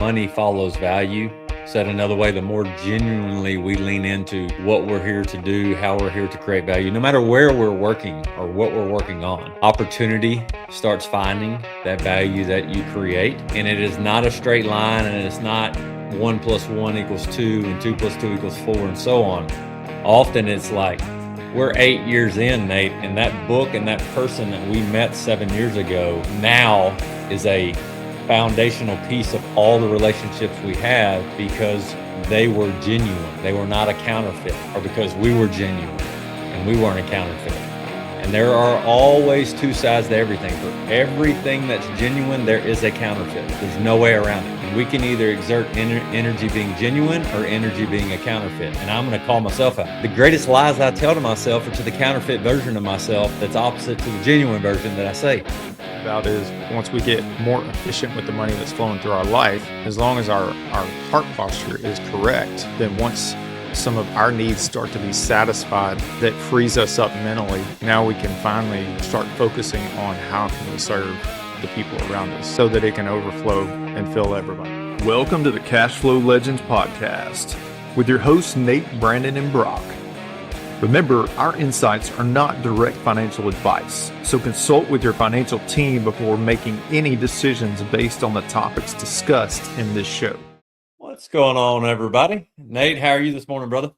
Money follows value. Said another way, the more genuinely we lean into what we're here to do, how we're here to create value, no matter where we're working or what we're working on, opportunity starts finding that value that you create. And it is not a straight line, and it's not 1 + 1 = 2 and 2 + 2 = 4 and so on. Often it's like we're 8 years in, Nate, and that book and that person that we met 7 years ago now is a foundational piece of all the relationships we have because they were genuine. They were not a counterfeit, or because we were genuine and we weren't a counterfeit. And there are always two sides to everything. For everything that's genuine, there is a counterfeit. There's no way around it. And we can either exert energy being genuine or energy being a counterfeit. And I'm going to call myself out. The greatest lies I tell to myself are to the counterfeit version of myself that's opposite to the genuine version that I say. About is once we get more efficient with the money that's flowing through our life, as long as our heart posture is correct, then once some of our needs start to be satisfied, that frees us up mentally. Now we can finally start focusing on how can we serve the people around us so that it can overflow and fill everybody. Welcome to the Cashflow Legendz podcast with your hosts Nate, Brandon, and Brock. Remember, our insights are not direct financial advice, so consult with your financial team before making any decisions based on the topics discussed in this show. What's going on, everybody? Nate, how are you this morning, brother?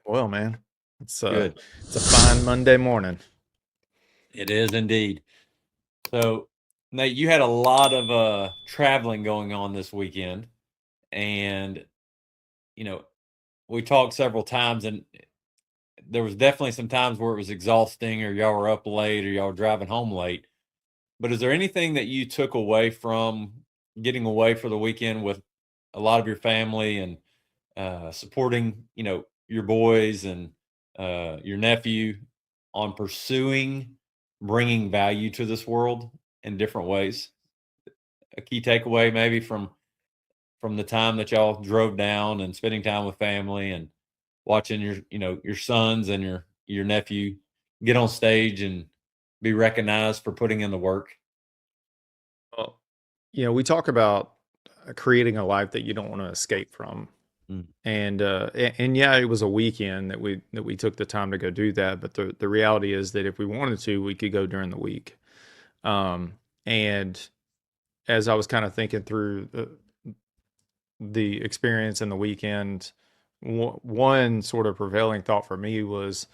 Well, man, it's Good. It's a fine Monday morning. It is indeed. So, Nate, you had a lot of traveling going on this weekend, and we talked several times, and there was definitely some times where it was exhausting, or y'all were up late, or y'all were driving home late. But is there anything that you took away from getting away for the weekend with a lot of your family and supporting, your boys and your nephew on pursuing bringing value to this world in different ways? A key takeaway maybe from the time that y'all drove down and spending time with family and watching your sons and your nephew get on stage and be recognized for putting in the work. Well, we talk about creating a life that you don't want to escape from. Mm. And yeah, it was a weekend that we took the time to go do that. But the reality is that if we wanted to, we could go during the week. And as I was kind of thinking through the experience in the weekend, one sort of prevailing thought for me was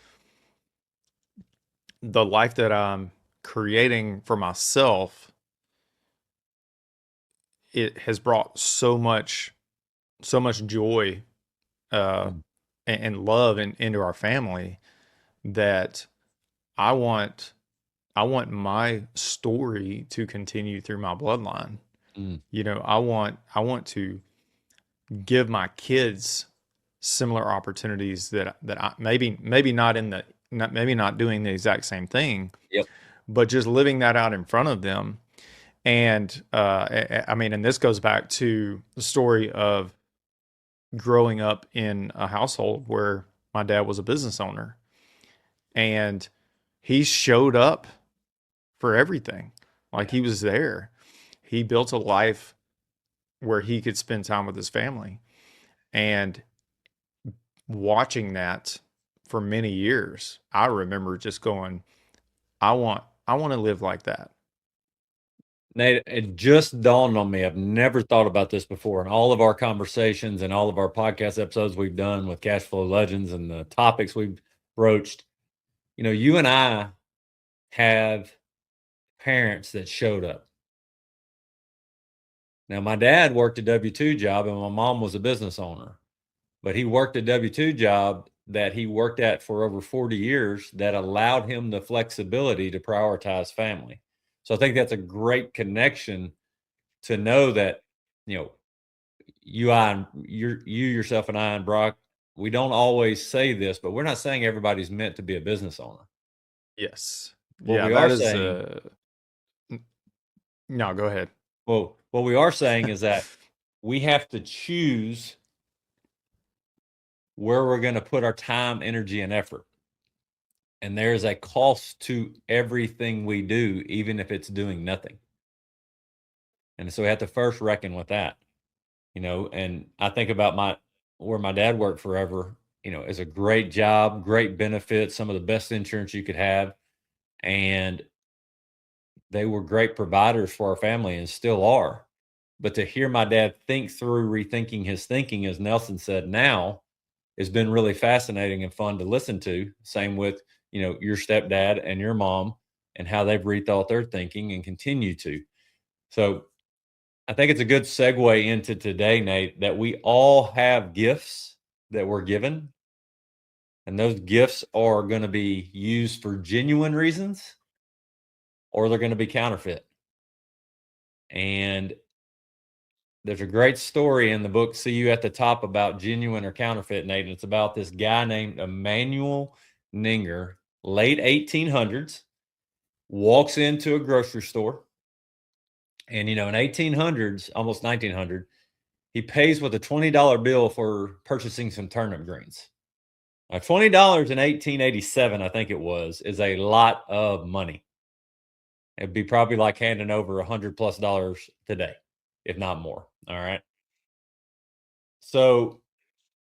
the life that I'm creating for myself. It has brought so much joy and love into our family that I want my story to continue through my bloodline. Mm. I want to give my kids similar opportunities that I maybe not maybe not doing the exact same thing, Yep. but just living that out in front of them. And I mean, and this goes back to the story of growing up in a household where my dad was a business owner, and he showed up for everything. Like, he was there. He built a life where he could spend time with his family, and watching that for many years, I remember just going, I want to live like that. Nate, it just dawned on me. I've never thought about this before. In all of our conversations and all of our podcast episodes we've done with Cashflow Legendz and the topics we've broached, you and I have parents that showed up. Now, my dad worked a W-2 job and my mom was a business owner, but he worked a W-2 job that he worked at for over 40 years that allowed him the flexibility to prioritize family. So I think that's a great connection to know that, you yourself and I and Brock, we don't always say this, but we're not saying everybody's meant to be a business owner. Yes. What Yeah, we that are is saying, no, go ahead. well, what we are saying is that we have to choose where we're going to put our time, energy, and effort. And there's a cost to everything we do, even if it's doing nothing. And so we have to first reckon with that. And I think about where my dad worked forever, is a great job, great benefits, some of the best insurance you could have. And they were great providers for our family and still are. But to hear my dad think through rethinking his thinking, as Nelson said now, has been really fascinating and fun to listen to. Same with, your stepdad and your mom and how they've rethought their thinking and continue to. So I think it's a good segue into today, Nate, that we all have gifts that we're given. And those gifts are going to be used for genuine reasons or they're going to be counterfeit. And there's a great story in the book, See You at the Top, about genuine or counterfeit, Nate. And it's about this guy named Emmanuel Ninger, late 1800s, walks into a grocery store. And, in 1800s, almost 1900, he pays with a $20 bill for purchasing some turnip greens. Now, $20 in 1887, I think it was, is a lot of money. It'd be probably like handing over $100+ today, if not more. All right. So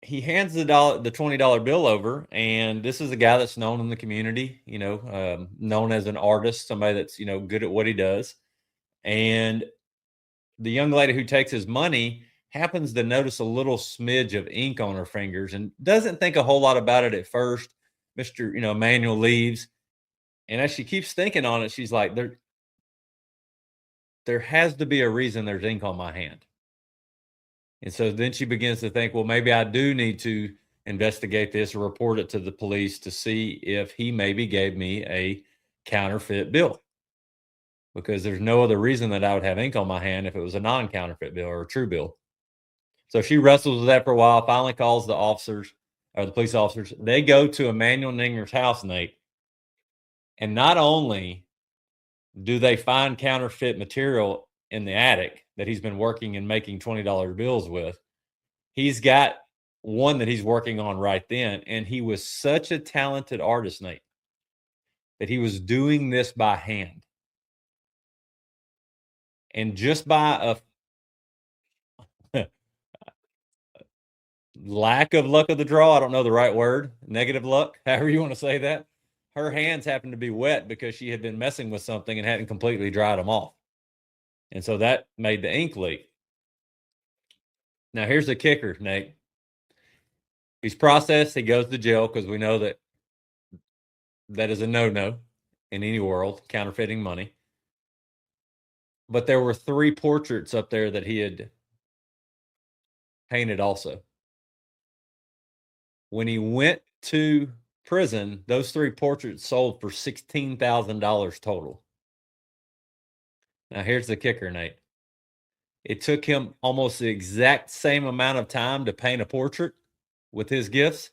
he hands the $20 bill over, and this is a guy that's known in the community, known as an artist, somebody that's good at what he does. And the young lady who takes his money happens to notice a little smidge of ink on her fingers and doesn't think a whole lot about it at first. Mr. Emmanuel leaves, and as she keeps thinking on it, she's like, there has to be a reason there's ink on my hand. And so then she begins to think, well, maybe I do need to investigate this or report it to the police to see if he maybe gave me a counterfeit bill, because there's no other reason that I would have ink on my hand if it was a non-counterfeit bill or a true bill. So she wrestles with that for a while, finally calls the officers or the police officers. They go to Emmanuel Ninger's house, Nate. And not only do they find counterfeit material in the attic that he's been working and making $20 bills with, he's got one that he's working on right then. And he was such a talented artist, Nate, that he was doing this by hand. And just by a lack of luck of the draw, I don't know the right word, negative luck, however you want to say that, her hands happened to be wet because she had been messing with something and hadn't completely dried them off. And so that made the ink leak. Now, here's the kicker, Nate. He's processed. He goes to jail because we know that is a no-no in any world, counterfeiting money. But there were 3 portraits up there that he had painted also. When he went to prison, those 3 portraits sold for $16,000 total. Now, here's the kicker, Nate. It took him almost the exact same amount of time to paint a portrait with his gifts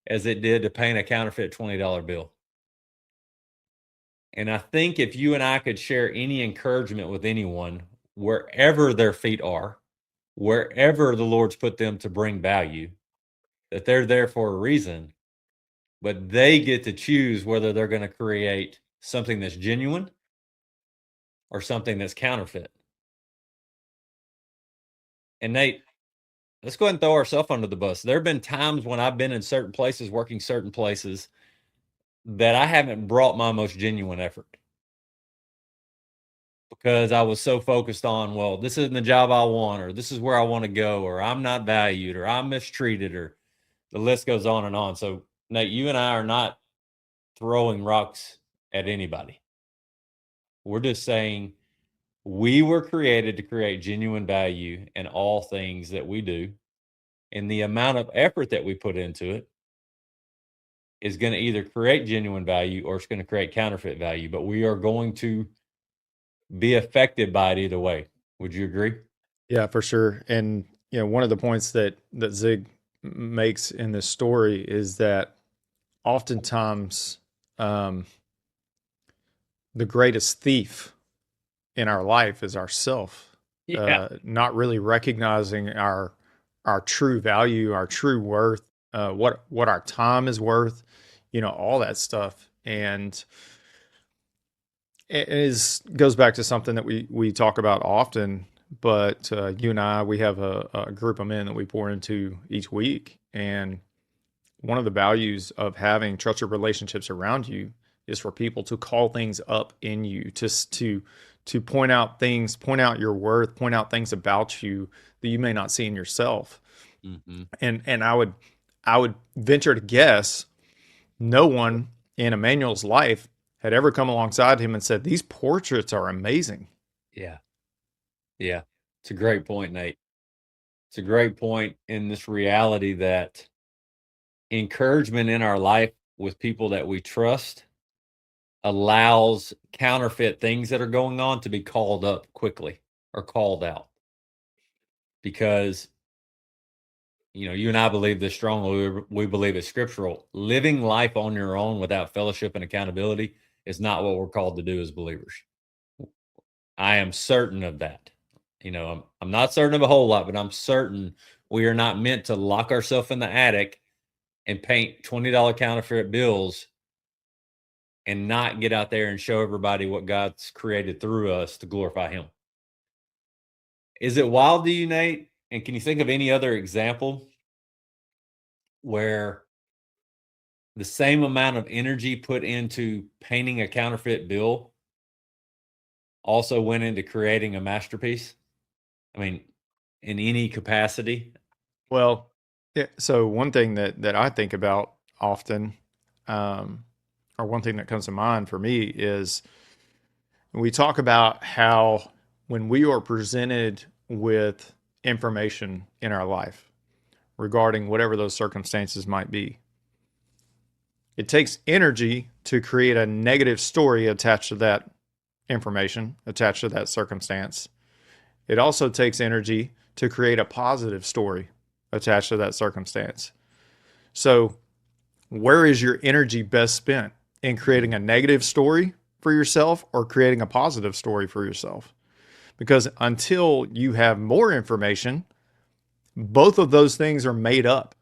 as it did to paint a counterfeit $20 bill. And I think if you and I could share any encouragement with anyone, wherever their feet are, wherever the Lord's put them to bring value, that they're there for a reason, but they get to choose whether they're going to create something that's genuine or something that's counterfeit. And Nate, let's go ahead and throw ourselves under the bus. There have been times when I've been in certain places, working certain places, that I haven't brought my most genuine effort because I was so focused on, well, this isn't the job I want, or this is where I want to go, or I'm not valued, or I'm mistreated, or the list goes on and on. So, Nate, you and I are not throwing rocks at anybody. We're just saying we were created to create genuine value in all things that we do. And the amount of effort that we put into it is going to either create genuine value or it's going to create counterfeit value. But we are going to be affected by it either way. Would you agree? Yeah, for sure. And one of the points that Zig makes in this story is that oftentimes the greatest thief in our life is ourself. Yeah. Not really recognizing our true value, our true worth, what our time is worth, all that stuff. And it goes back to something that we talk about often, but you and I, we have a group of men that we pour into each week. And one of the values of having trusted relationships around you is for people to call things up in you, to point out things, point out your worth, point out things about you that you may not see in yourself. Mm-hmm. And I would venture to guess no one in Emmanuel's life had ever come alongside him and said, "These portraits are amazing." Yeah. Yeah. It's a great point, Nate. It's a great point in this reality that encouragement in our life with people that we trust allows counterfeit things that are going on to be called up quickly or called out. Because, you and I believe this strongly. We believe it's scriptural. Living life on your own without fellowship and accountability is not what we're called to do as believers. I am certain of that. I'm not certain of a whole lot, but I'm certain we are not meant to lock ourselves in the attic and paint $20 counterfeit bills and not get out there and show everybody what God's created through us to glorify Him. Is it wild to you, Nate? And can you think of any other example where the same amount of energy put into painting a counterfeit bill also went into creating a masterpiece? I mean, in any capacity? Well, yeah, so one thing that I think about often, or one thing that comes to mind for me is we talk about how when we are presented with information in our life regarding whatever those circumstances might be, it takes energy to create a negative story attached to that information, attached to that circumstance. It also takes energy to create a positive story attached to that circumstance. So, where is your energy best spent? In creating a negative story for yourself or creating a positive story for yourself? Because until you have more information, both of those things are made up.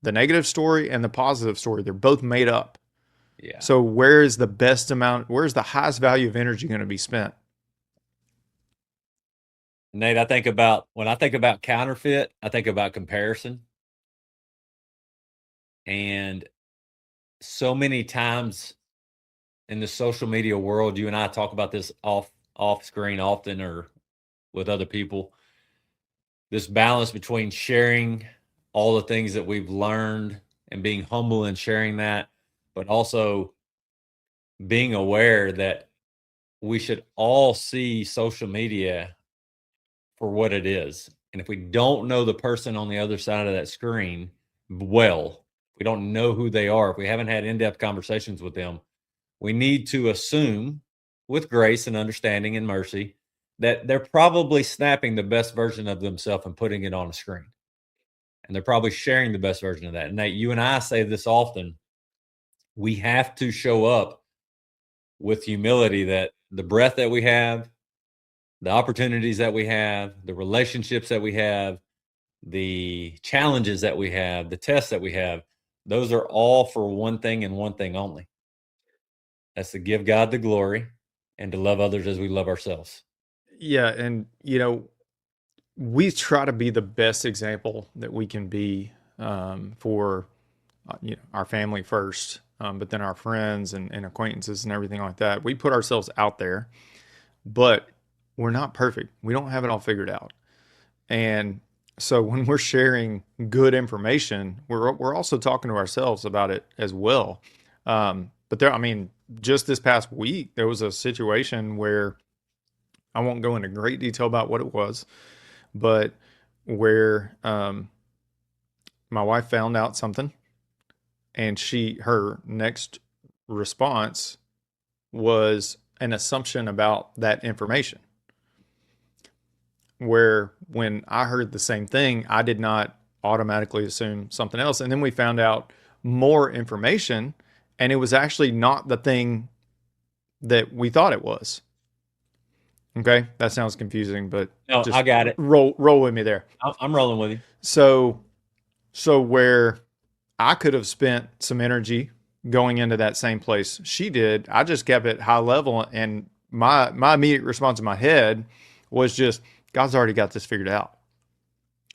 The negative story and the positive story, they're both made up. Yeah. So where's the highest value of energy going to be spent? Nate, when I think about counterfeit, I think about comparison. And so many times in the social media world, you and I talk about this off screen often or with other people. This balance between sharing all the things that we've learned and being humble in sharing that, but also being aware that we should all see social media for what it is. And if we don't know the person on the other side of that screen well, we don't know who they are, if we haven't had in-depth conversations with them, we need to assume with grace and understanding and mercy that they're probably snapping the best version of themselves and putting it on a screen. And they're probably sharing the best version of that. And Nate, you and I say this often. We have to show up with humility that the breath that we have, the opportunities that we have, the relationships that we have, the challenges that we have, the tests that we have, those are all for one thing and one thing only. That's to give God the glory and to love others as we love ourselves. Yeah, and we try to be the best example that we can be for our family first, but then our friends and acquaintances and everything like that. We put ourselves out there, but we're not perfect. We don't have it all figured out. And so when we're sharing good information, we're also talking to ourselves about it as well. But just this past week, there was a situation where I won't go into great detail about what it was, but where my wife found out something, and her next response was an assumption about that information. Where when I heard the same thing, I did not automatically assume something else. And then we found out more information, and it was actually not the thing that we thought it was. Okay, that sounds confusing, but No, I got it. Roll with me there. I'm rolling with you. So where I could have spent some energy going into that same place she did, I just kept it high level, and my immediate response in my head was just, God's already got this figured out.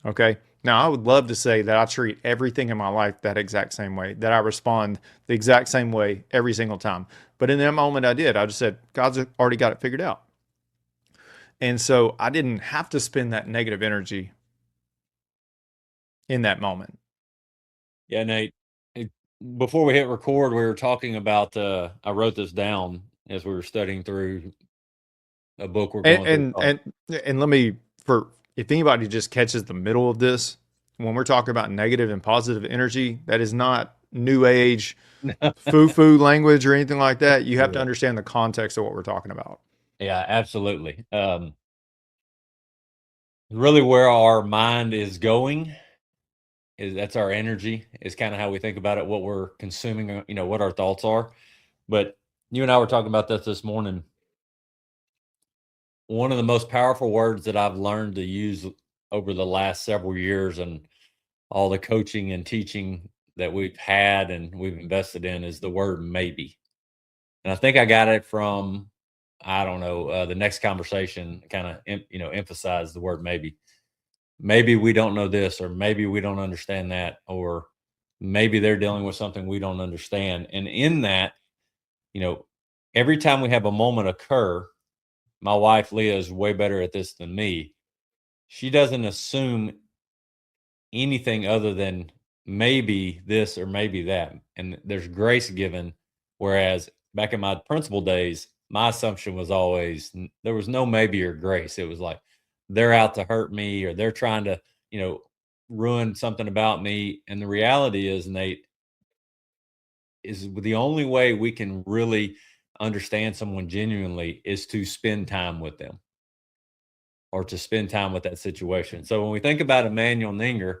Okay. Now, I would love to say that I treat everything in my life that exact same way, that I respond the exact same way every single time. But in that moment, I did. I just said, God's already got it figured out. And so I didn't have to spend that negative energy in that moment. Yeah, Nate. Before we hit record, we were talking about. I wrote this down as we were studying through a book we're going through. And let me, for if anybody just catches the middle of this, when we're talking about negative and positive energy, that is not new age foo-foo language or anything like that. You have to understand the context of what we're talking about. Yeah, absolutely. Really, where our mind is going is that's our energy. Is kind of how we think about it. What we're consuming. What our thoughts are. But you and I were talking about this morning. One of the most powerful words that I've learned to use over the last several years and all the coaching and teaching that we've had and we've invested in is the word maybe. And I think I got it from, I don't know, the next conversation kind of, emphasized the word maybe. Maybe we don't know this, or maybe we don't understand that, or maybe they're dealing with something we don't understand. And in that, every time we have a moment occur, my wife, Leah, is way better at this than me. She doesn't assume anything other than maybe this or maybe that. And there's grace given. Whereas back in my principal days, my assumption was always there was no maybe or grace. It was like they're out to hurt me or they're trying to, ruin something about me. And the reality is, Nate, is the only way we can really understand someone genuinely is to spend time with them or to spend time with that situation. So when we think about Emmanuel Ninger,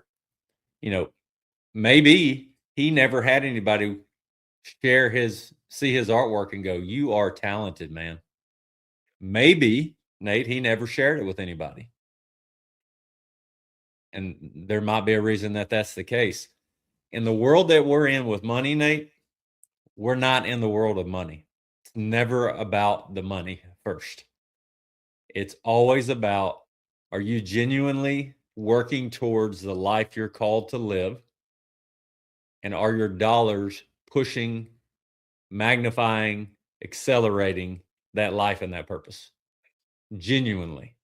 maybe he never had anybody see his artwork and go, "You are talented, man." Maybe, Nate, he never shared it with anybody. And there might be a reason that that's the case. In the world that we're in with money, Nate, we're not in the world of money. It's never about the money first. It's always about, are you genuinely working towards the life you're called to live? And are your dollars pushing, magnifying, accelerating that life and that purpose? Genuinely.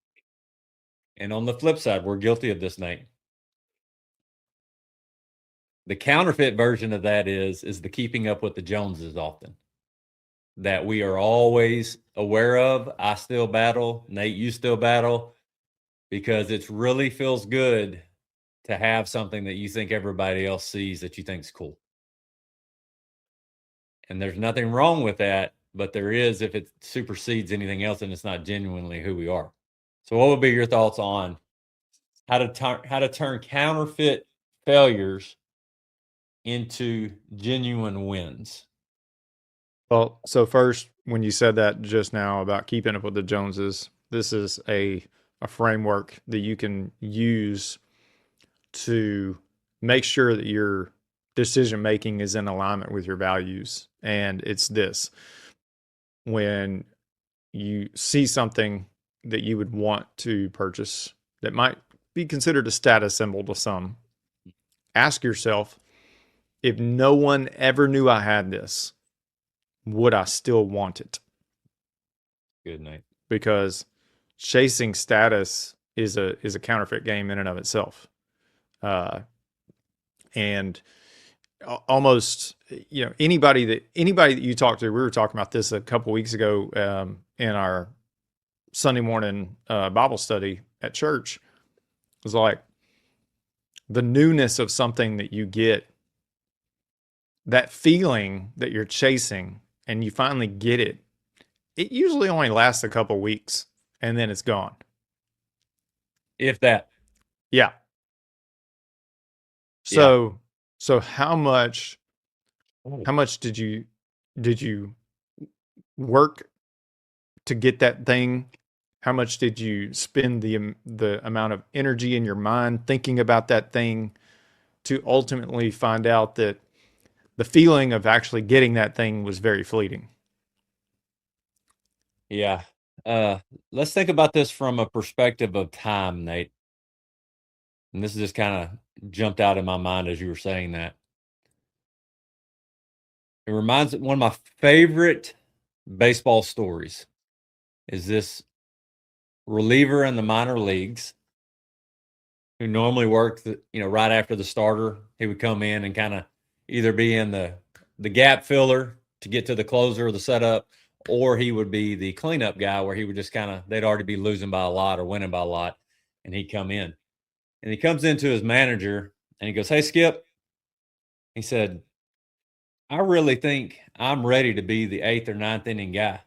And on the flip side, we're guilty of this, Nate. The counterfeit version of that is the keeping up with the Joneses often. That we are always aware of. I still battle. Nate, you still battle. Because it really feels good to have something that you think everybody else sees that you think is cool. And there's nothing wrong with that, but there is if it supersedes anything else and it's not genuinely who we are. So what would be your thoughts on how to turn counterfeit failures into genuine wins? Well, so first, when you said that just now about keeping up with the Joneses, this is a framework that you can use to make sure that your decision making is in alignment with your values. And it's this: when you see something that you would want to purchase that might be considered a status symbol to some, ask yourself, if no one ever knew I had this, would I still want it? Good night. Because chasing status is a counterfeit game in and of itself. And almost, anybody that you talk to, we were talking about this a couple weeks ago in our Sunday morning Bible study at church. It was like the newness of something that you get, that feeling that you're chasing and you finally get it. It usually only lasts a couple weeks and then it's gone. If that. Yeah. So how much did you work to get that thing? How much did you spend the amount of energy in your mind thinking about that thing to ultimately find out that the feeling of actually getting that thing was very fleeting? Yeah. let's think about this from a perspective of time, Nate. And this just kind of jumped out in my mind as you were saying that. It reminds one of my favorite baseball stories is this reliever in the minor leagues who normally worked, right after the starter. He would come in and kind of either be in the gap filler to get to the closer or the setup, or he would be the cleanup guy where he would just they'd already be losing by a lot or winning by a lot, and he'd come in. And he comes into his manager and he goes, "Hey, Skip," he said, "I really think I'm ready to be the 8th or ninth inning guy."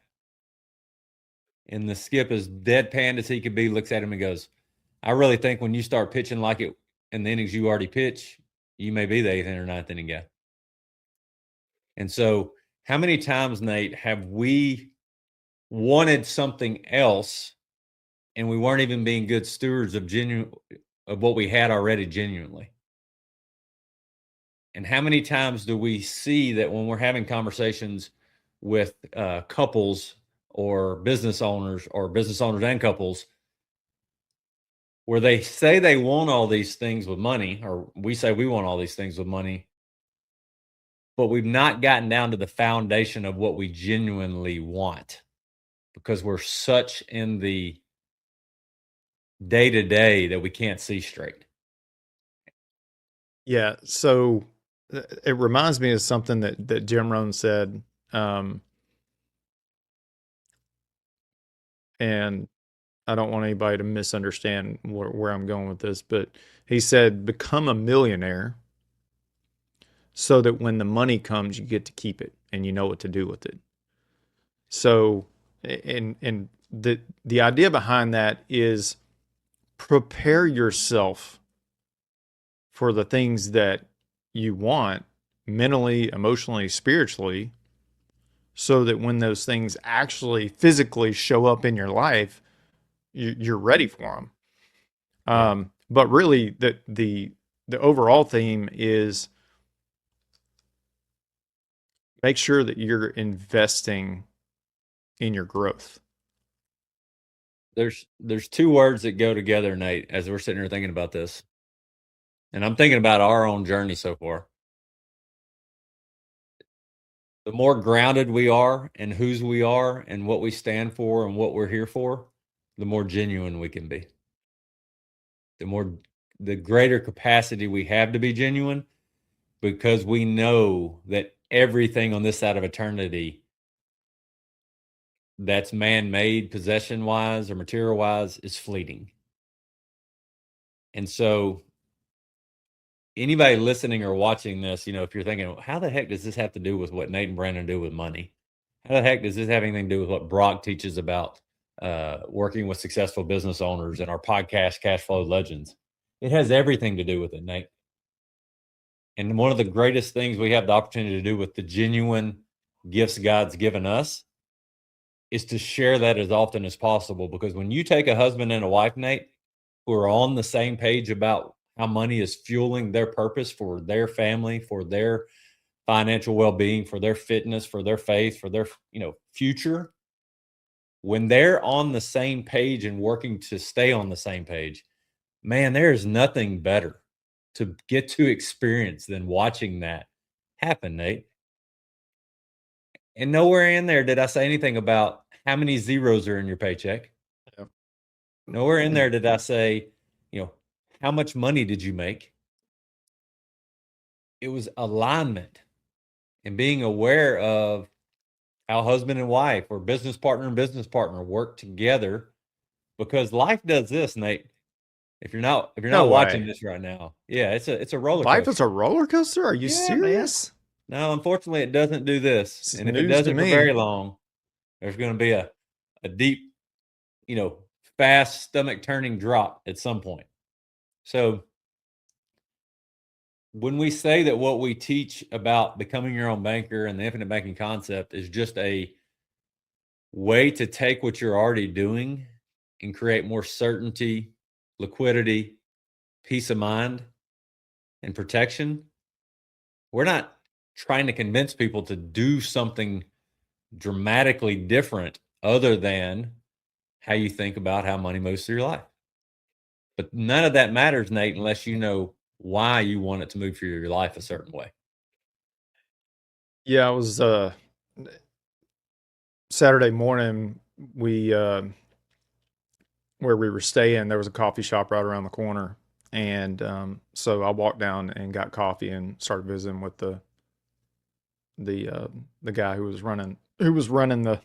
And the Skip, as deadpan as he could be, looks at him and goes, "I really think when you start pitching like it in the innings you already pitch, you may be the 8th or ninth inning guy." And so, how many times, Nate, have we wanted something else and we weren't even being good stewards of what we had already genuinely? And how many times do we see that when we're having conversations with couples or business owners and couples, where they say they want all these things with money, or we say we want all these things with money, but we've not gotten down to the foundation of what we genuinely want because we're such in the day to day that we can't see straight. Yeah. So it reminds me of something that Jim Rohn said. And I don't want anybody to misunderstand where I'm going with this, but he said, become a millionaire so that when the money comes, you get to keep it and you know what to do with it. So, and the idea behind that is prepare yourself for the things that you want mentally, emotionally, spiritually, so that when those things actually physically show up in your life, you're ready for them. But really, the overall theme is make sure that you're investing in your growth. There's two words that go together, Nate, as we're sitting here thinking about this. And I'm thinking about our own journey so far. The more grounded we are in whose we are and what we stand for and what we're here for, the more genuine we can be. The greater capacity we have to be genuine, because we know that everything on this side of eternity that's man-made, possession-wise or material-wise, is fleeting. And so anybody listening or watching this, if you're thinking, how the heck does this have to do with what Nate and Brandon do with money? How the heck does this have anything to do with what Brock teaches about working with successful business owners and our podcast, Cashflow Legendz? It has everything to do with it, Nate. And one of the greatest things we have the opportunity to do with the genuine gifts God's given us is to share that as often as possible. Because when you take a husband and a wife, Nate, who are on the same page about how money is fueling their purpose for their family, for their financial well-being, for their fitness, for their faith, for their, future, when they're on the same page and working to stay on the same page, man, there is nothing better to get to experience than watching that happen, Nate. And nowhere in there did I say anything about how many zeros are in your paycheck. Yeah. Nowhere in there did I say, how much money did you make? It was alignment and being aware of how husband and wife or business partner and business partner work together, because life does this, Nate. If you're not watching this right now, yeah, it's a roller coaster. Life is a roller coaster? Are you serious? Man. No, unfortunately, it doesn't do this. This is and if it news to doesn't for me. very long, there's going to be a deep, fast stomach turning drop at some point. So when we say that what we teach about becoming your own banker and the infinite banking concept is just a way to take what you're already doing and create more certainty, liquidity, peace of mind, and protection, we're not trying to convince people to do something dramatically different other than how you think about how money moves through your life. But none of that matters, Nate, unless you know why you want it to move through your life a certain way. Yeah, it was Saturday morning. We where we were staying, there was a coffee shop right around the corner, and so I walked down and got coffee and started visiting with the guy who was running the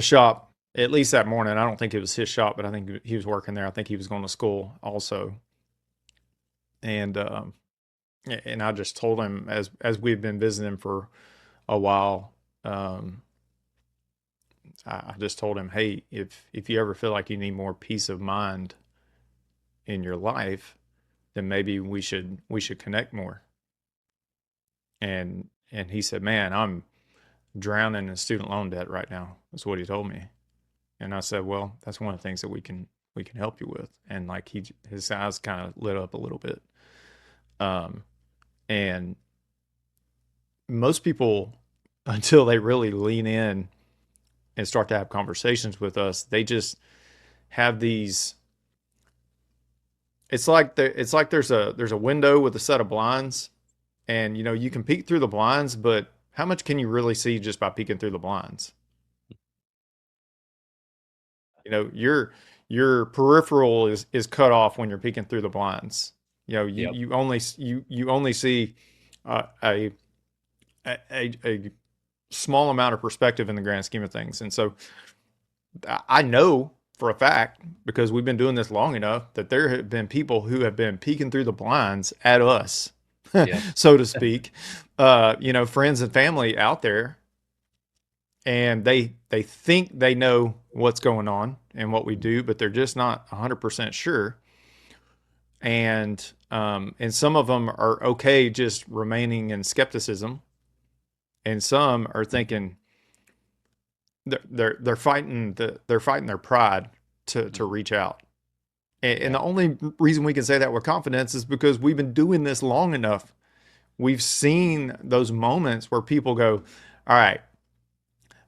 shop. At least that morning, I don't think it was his shop, but I think he was working there. I think he was going to school also, and I just told him as we've been visiting for a while. I just told him, hey, if you ever feel like you need more peace of mind in your life, then maybe we should connect more. And he said, man, I'm drowning in student loan debt right now. That's what he told me. And I said, well, that's one of the things that we can help you with. And like his eyes kind of lit up a little bit. And most people, until they really lean in and start to have conversations with us, they just have these. It's like there's a window with a set of blinds, and you can peek through the blinds, but how much can you really see just by peeking through the blinds? Your peripheral is cut off when you're peeking through the blinds. Yep. You only see a small amount of perspective in the grand scheme of things. And so I know for a fact, because we've been doing this long enough, that there have been people who have been peeking through the blinds at us, Yep. so to speak, friends and family out there. And they think they know what's going on and what we do, but they're just not 100% sure. And some of them are okay just remaining in skepticism, and some are thinking they're fighting their pride to reach out. And the only reason we can say that with confidence is because we've been doing this long enough. We've seen those moments where people go, all right,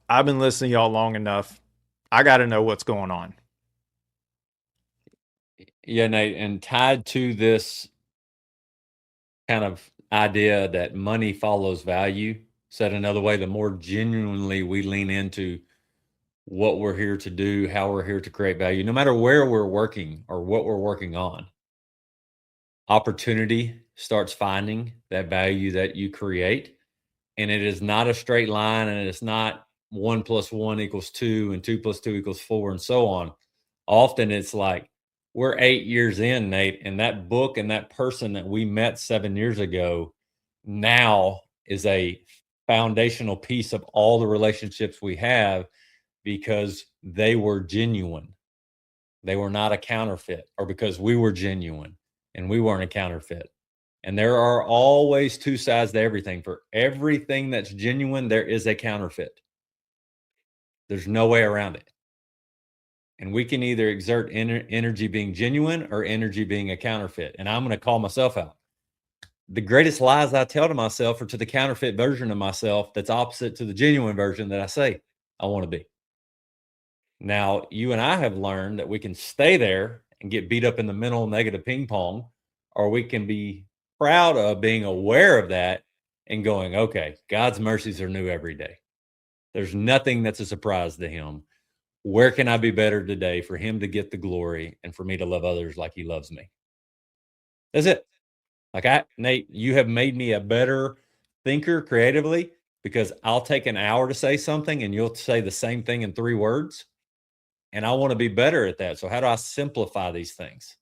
I've been listening to y'all long enough. I got to know what's going on. Yeah, Nate, and tied to this kind of idea that money follows value, said another way, the more genuinely we lean into what we're here to do, how we're here to create value, no matter where we're working or what we're working on, opportunity starts finding that value that you create. And it is not a straight line, and it's not 1 + 1 = 2 and 2 + 2 = 4 and so on. Often it's like we're 8 years in, Nate, and that book and that person that we met 7 years ago now is a foundational piece of all the relationships we have, because they were genuine. They were not a counterfeit, or because we were genuine and we weren't a counterfeit. And there are always two sides to everything. For everything that's genuine, there is a counterfeit. There's no way around it. And we can either exert energy being genuine or energy being a counterfeit. And I'm going to call myself out. The greatest lies I tell to myself are to the counterfeit version of myself that's opposite to the genuine version that I say I want to be. Now, you and I have learned that we can stay there and get beat up in the mental negative ping pong, or we can be proud of being aware of that and going, okay, God's mercies are new every day. There's nothing that's a surprise to him. Where can I be better today for him to get the glory and for me to love others like he loves me? That's it. Nate, you have made me a better thinker creatively, because I'll take an hour to say something and you'll say the same thing in 3 words. And I want to be better at that. So how do I simplify these things?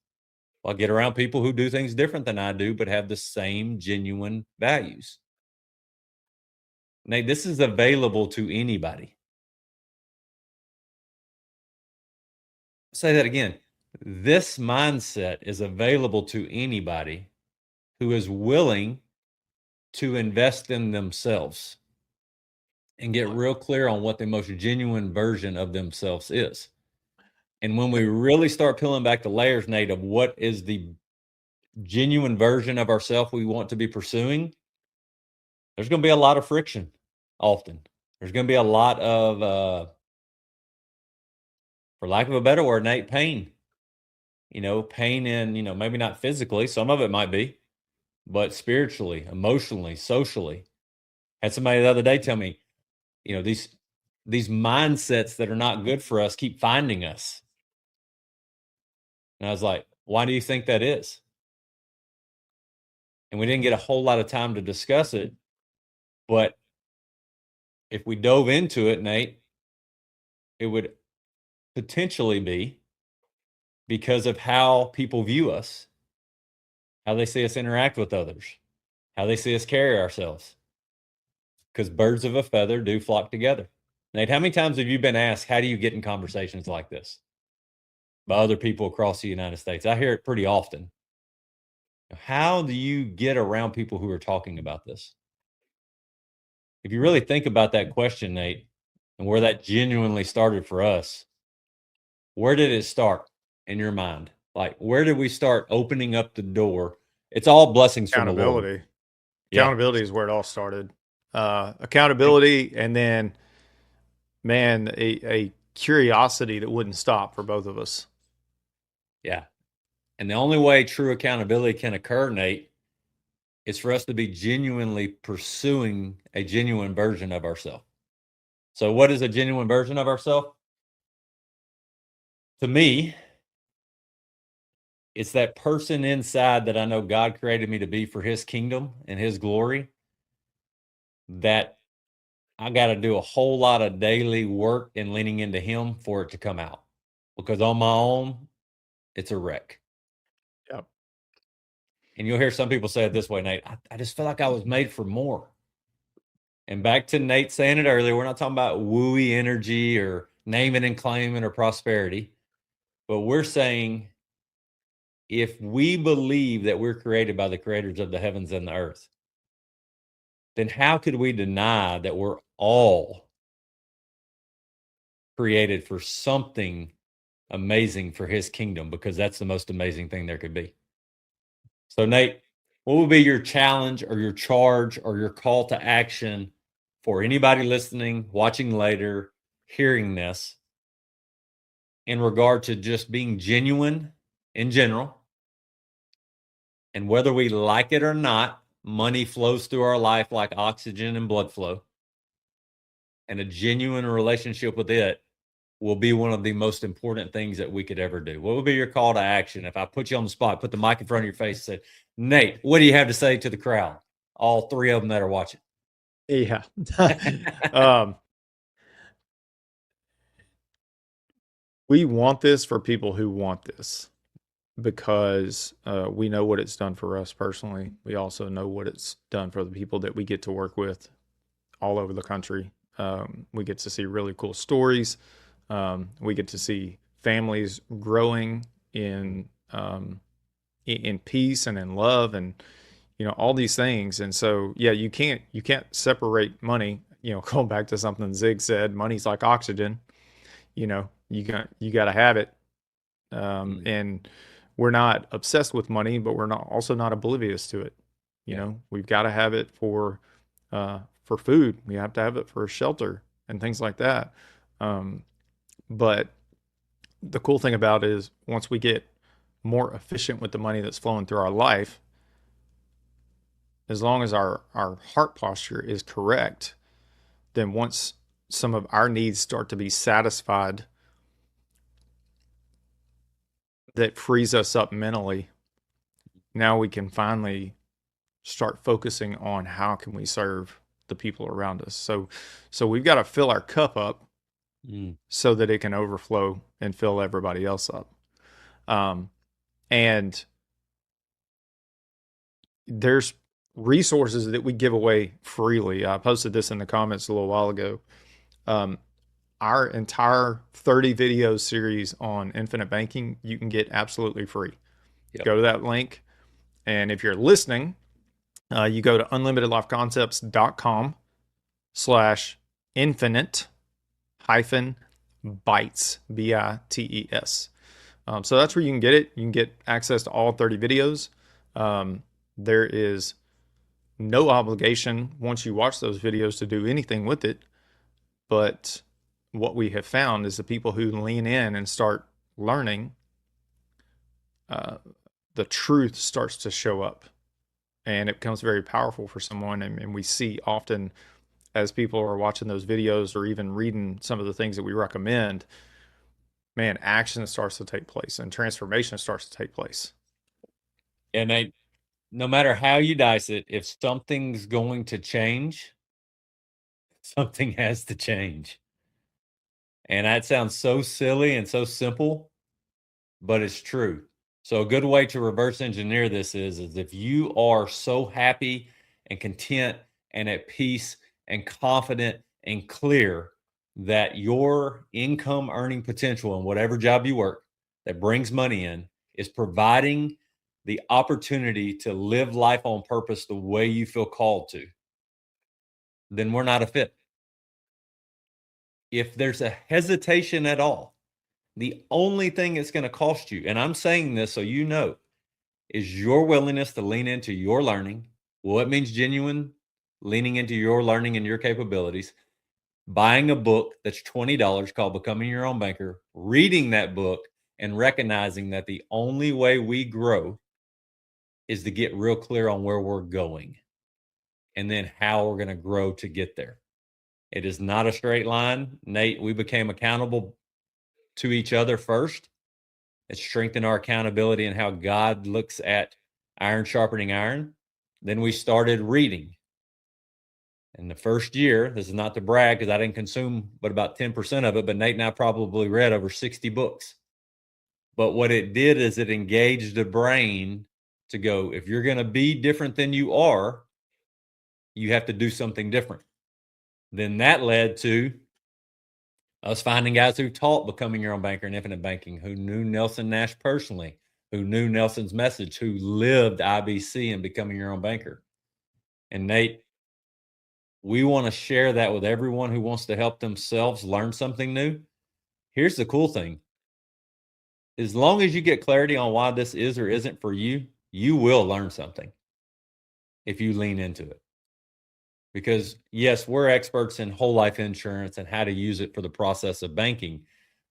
Well, I get around people who do things different than I do, but have the same genuine values. Nate, this is available to anybody. Say that again. This mindset is available to anybody who is willing to invest in themselves and get real clear on what the most genuine version of themselves is. And when we really start peeling back the layers, Nate, of what is the genuine version of ourselves we want to be pursuing, there's going to be a lot of friction often. There's going to be a lot of for lack of a better word, Nate, pain. Pain in, maybe not physically, some of it might be, but spiritually, emotionally, socially. Had somebody the other day tell me, these mindsets that are not good for us keep finding us. And I was like, why do you think that is? And we didn't get a whole lot of time to discuss it. But if we dove into it, Nate, it would potentially be because of how people view us, how they see us interact with others, how they see us carry ourselves. Because birds of a feather do flock together. Nate, how many times have you been asked, how do you get in conversations like this by other people across the United States? I hear it pretty often. How do you get around people who are talking about this? If you really think about that question, Nate, and where that genuinely started for us, where did it start in your mind? Like, where did we start opening up the door? It's all blessings from the Lord. Accountability. Yeah. Accountability is where it all started. Accountability, and then, man, a curiosity that wouldn't stop for both of us. Yeah. And the only way true accountability can occur, Nate, is for us to be genuinely pursuing a genuine version of ourselves. So what is a genuine version of ourselves? To me, it's that person inside that I know God created me to be for his kingdom and his glory, that I got to do a whole lot of daily work and leaning into him for it to come out. Because on my own, it's a wreck. Yep. And you'll hear some people say it this way, Nate, I just feel like I was made for more. And back to Nate saying it earlier, we're not talking about wooey energy or naming and claiming or prosperity, but we're saying if we believe that we're created by the creators of the heavens and the earth, then how could we deny that we're all created for something amazing for his kingdom? Because that's the most amazing thing there could be. So, Nate, what would be your challenge or your charge or your call to action for anybody listening, watching later, hearing this, in regard to just being genuine in general? And whether we like it or not, money flows through our life like oxygen and blood flow. And a genuine relationship with it will be one of the most important things that we could ever do. What would be your call to action if I put you on the spot, put the mic in front of your face and said, Nate, what do you have to say to the crowd? All three of them that are watching. Yeah. We want this for people who want this, because we know what it's done for us personally. We also know what it's done for the people that we get to work with all over the country. We get to see really cool stories. We get to see families growing in peace and in love, and all these things. And so, yeah, you can't separate money. Going back to something Zig said, money's like oxygen. You got to have it. And we're not obsessed with money, but we're also not oblivious to it. We've got to have it for food. We have to have it for shelter and things like that. But the cool thing about it is, once we get more efficient with the money that's flowing through our life, as long as our heart posture is correct, then once some of our needs start to be satisfied, that frees us up mentally. Now we can finally start focusing on how can we serve the people around us. So we've got to fill our cup up so that it can overflow and fill everybody else up. And there's resources that we give away freely. I posted this in the comments a little while ago. Our entire 30 video series on infinite banking, you can get absolutely free. Yep. Go to that link. And if you're listening, you go to unlimitedlifeconcepts.com/infinite-bites, BITES. So that's where you can get it. You can get access to all 30 videos. There is no obligation once you watch those videos to do anything with it. But what we have found is the people who lean in and start learning, the truth starts to show up, and it becomes very powerful for someone. And we see often as people are watching those videos or even reading some of the things that we recommend, man, action starts to take place and transformation starts to take place. And no matter how you dice it, if something's going to change, something has to change. And that sounds so silly and so simple, but it's true. So a good way to reverse engineer this is if you are so happy and content and at peace and confident and clear that your income earning potential in whatever job you work that brings money in is providing the opportunity to live life on purpose the way you feel called to, then we're not a fit. If there's a hesitation at all, the only thing it's going to cost you, and I'm saying this so you know, is your willingness to lean into your learning. What means genuine leaning into your learning and your capabilities, buying a book that's $20 called Becoming Your Own Banker, reading that book and recognizing that the only way we grow is to get real clear on where we're going and then how we're going to grow to get there. It is not a straight line. Nate, we became accountable to each other first. It strengthened our accountability and how God looks at iron sharpening iron. Then we started reading. In the first year, this is not to brag because I didn't consume but about 10% of it, but Nate and I probably read over 60 books. But what it did is it engaged the brain to go, if you're going to be different than you are, you have to do something different. Then that led to us finding guys who taught Becoming Your Own Banker and Infinite Banking, who knew Nelson Nash personally, who knew Nelson's message, who lived IBC and Becoming Your Own Banker. And Nate, we want to share that with everyone who wants to help themselves learn something new. Here's the cool thing. As long as you get clarity on why this is or isn't for you, you will learn something if you lean into it. Because yes, we're experts in whole life insurance and how to use it for the process of banking.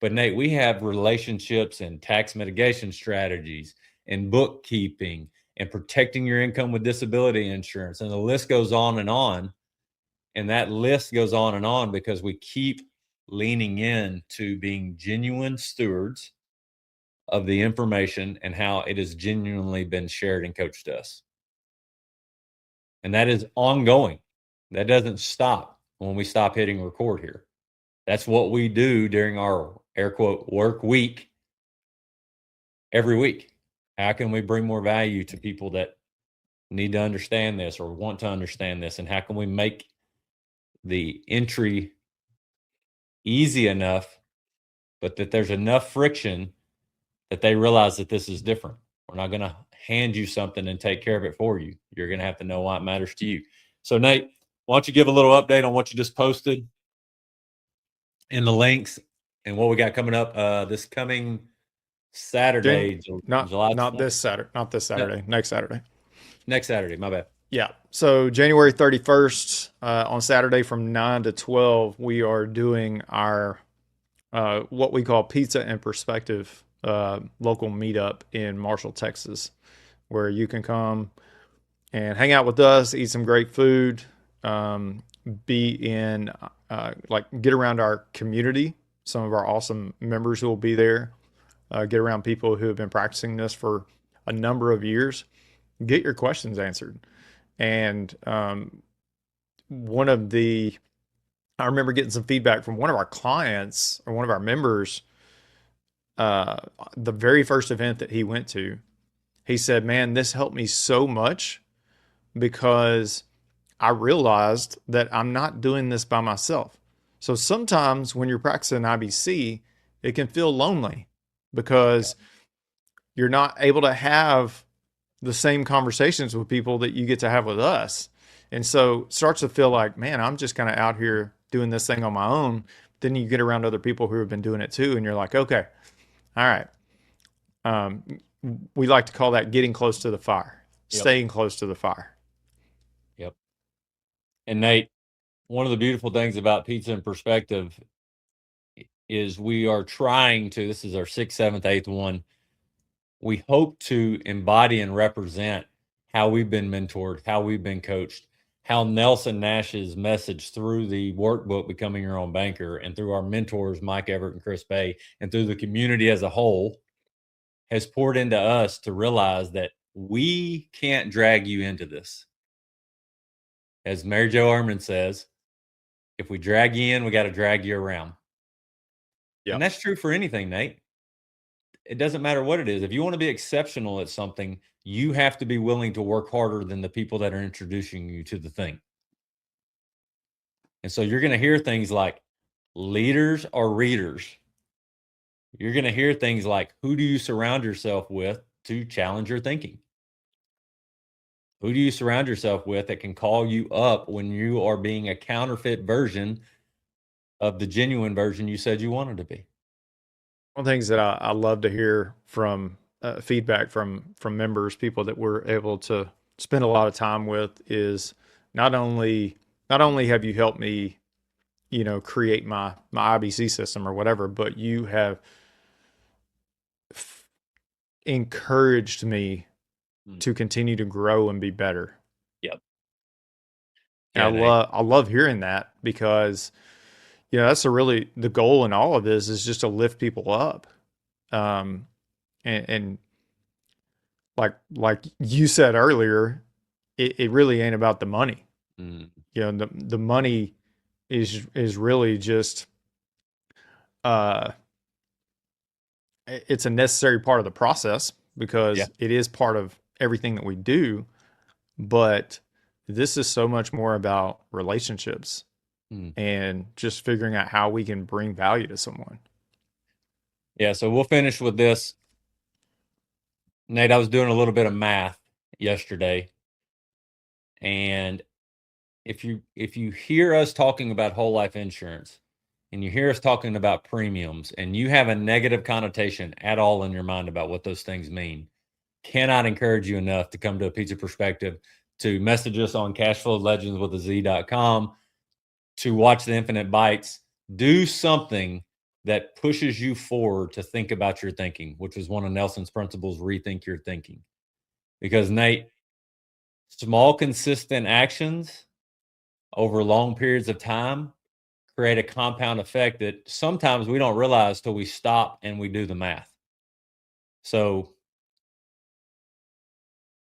But Nate, we have relationships and tax mitigation strategies and bookkeeping and protecting your income with disability insurance. And the list goes on and on. And that list goes on and on because we keep leaning in to being genuine stewards of the information and how it has genuinely been shared and coached us. And that is ongoing. That doesn't stop when we stop hitting record here. That's what we do during our air quote work week every week. How can we bring more value to people that need to understand this or want to understand this? And how can we make the entry easy enough, but that there's enough friction that they realize that this is different. We're not going to hand you something and take care of it for you. You're going to have to know why it matters to you. So Nate, why don't you give a little update on what you just posted and the links and what we got coming up this coming Saturday, Not July this Saturday, next Saturday. Next Saturday, my bad. Yeah. So January 31st, on Saturday from 9 to 12, we are doing our what we call Pizza and Perspective local meetup in Marshall, Texas, where you can come and hang out with us, eat some great food, be in get around our community, some of our awesome members who will be there, get around people who have been practicing this for a number of years, get your questions answered. And I remember getting some feedback from one of our clients or one of our members. The very first event that he went to, he said, man, this helped me so much because I realized that I'm not doing this by myself. So sometimes when you're practicing IBC, it can feel lonely because you're not able to have the same conversations with people that you get to have with us. And so it starts to feel like, man, I'm just kind of out here doing this thing on my own. Then you get around other people who have been doing it too. And you're like, okay, all right. We like to call that getting close to the fire, staying close to the fire. Yep. And Nate, one of the beautiful things about Pizza and Perspective is we are trying to, this is our 6th, 7th, 8th one. We hope to embody and represent how we've been mentored, how we've been coached, how Nelson Nash's message through the workbook, Becoming Your Own Banker, and through our mentors, Mike Everett and Chris Bay, and through the community as a whole, has poured into us to realize that we can't drag you into this. As Mary Jo Ehrman says, if we drag you in, we got to drag you around. Yep. And that's true for anything, Nate. It doesn't matter what it is. If you want to be exceptional at something, you have to be willing to work harder than the people that are introducing you to the thing. And so you're going to hear things like leaders are readers. You're going to hear things like, who do you surround yourself with to challenge your thinking? Who do you surround yourself with that can call you up when you are being a counterfeit version of the genuine version you said you wanted to be? One of the things that I love to hear from feedback from members, people that we're able to spend a lot of time with, is not only have you helped me, create my IBC system or whatever, but you have encouraged me to continue to grow and be better. Yep. Yeah, I love hearing that, because that's the goal in all of this, is just to lift people up. And like you said earlier, it really ain't about the money. The money is really just it's a necessary part of the process, because it is part of everything that we do. But this is so much more about relationships and just figuring out how we can bring value to someone. Yeah, so we'll finish with this. Nate, I was doing a little bit of math yesterday, and if you hear us talking about whole life insurance, and you hear us talking about premiums, and you have a negative connotation at all in your mind about what those things mean, cannot encourage you enough to come to a Pizza Perspective, to message us on Cashflow Legendz with a Z.com, to watch the Infinite Bites. Do something that pushes you forward to think about your thinking, which was one of Nelson's principles, rethink your thinking. Because, Nate, small, consistent actions over long periods of time create a compound effect that sometimes we don't realize till we stop and we do the math. So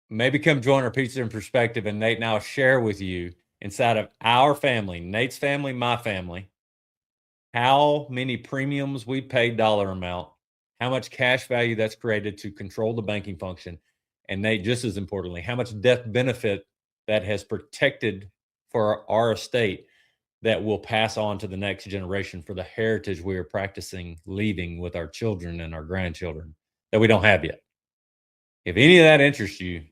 maybe come join our Pizza and Perspective, and Nate and I'll share with you, inside of our family, Nate's family, my family, how many premiums we paid, dollar amount, how much cash value that's created to control the banking function, and Nate, just as importantly, how much death benefit that has protected for our estate that will pass on to the next generation for the heritage we are practicing leaving with our children and our grandchildren that we don't have yet. If any of that interests you,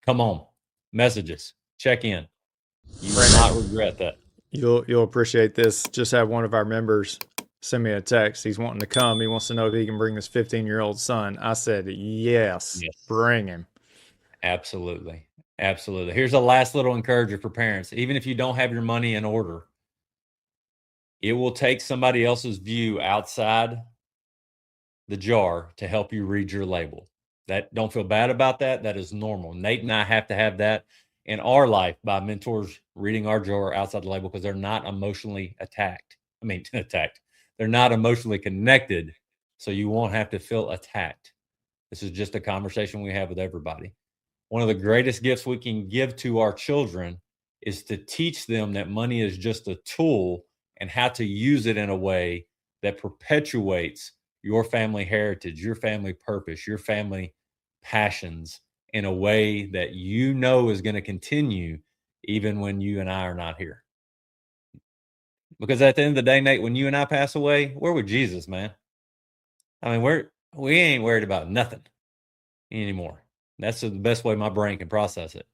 come on, message us, check in. You will not regret that. You'll appreciate this. Just had one of our members send me a text. He's wanting to come. He wants to know if he can bring his 15-year-old son. I said, yes, bring him. Absolutely. Absolutely. Here's a last little encourager for parents. Even if you don't have your money in order, it will take somebody else's view outside the jar to help you read your label. Don't feel bad about that. That is normal. Nate and I have to have that in our life by mentors reading our jar outside the label, because they're not emotionally attacked. They're not emotionally connected, so you won't have to feel attacked. This is just a conversation we have with everybody. One of the greatest gifts we can give to our children is to teach them that money is just a tool, and how to use it in a way that perpetuates your family heritage, your family purpose, your family passions, in a way that is going to continue even when you and I are not here. Because at the end of the day, Nate, when you and I pass away, we're with Jesus, man. I mean, we ain't worried about nothing anymore. That's the best way my brain can process it.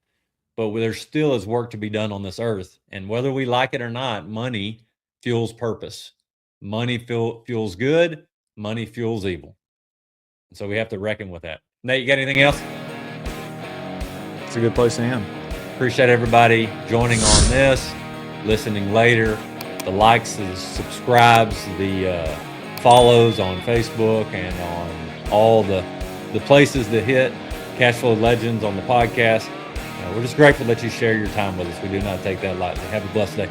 But there still is work to be done on this earth. And whether we like it or not, money fuels purpose. Money fuels good. Money fuels evil. And so we have to reckon with that. Nate, you got anything else? It's a good place to end. Appreciate everybody joining on this, listening later, the likes, the subscribes, the follows on Facebook and on all the places that hit Cashflow Legendz on the podcast. We're just grateful that you share your time with us. We do not take that lightly. Have a blessed day.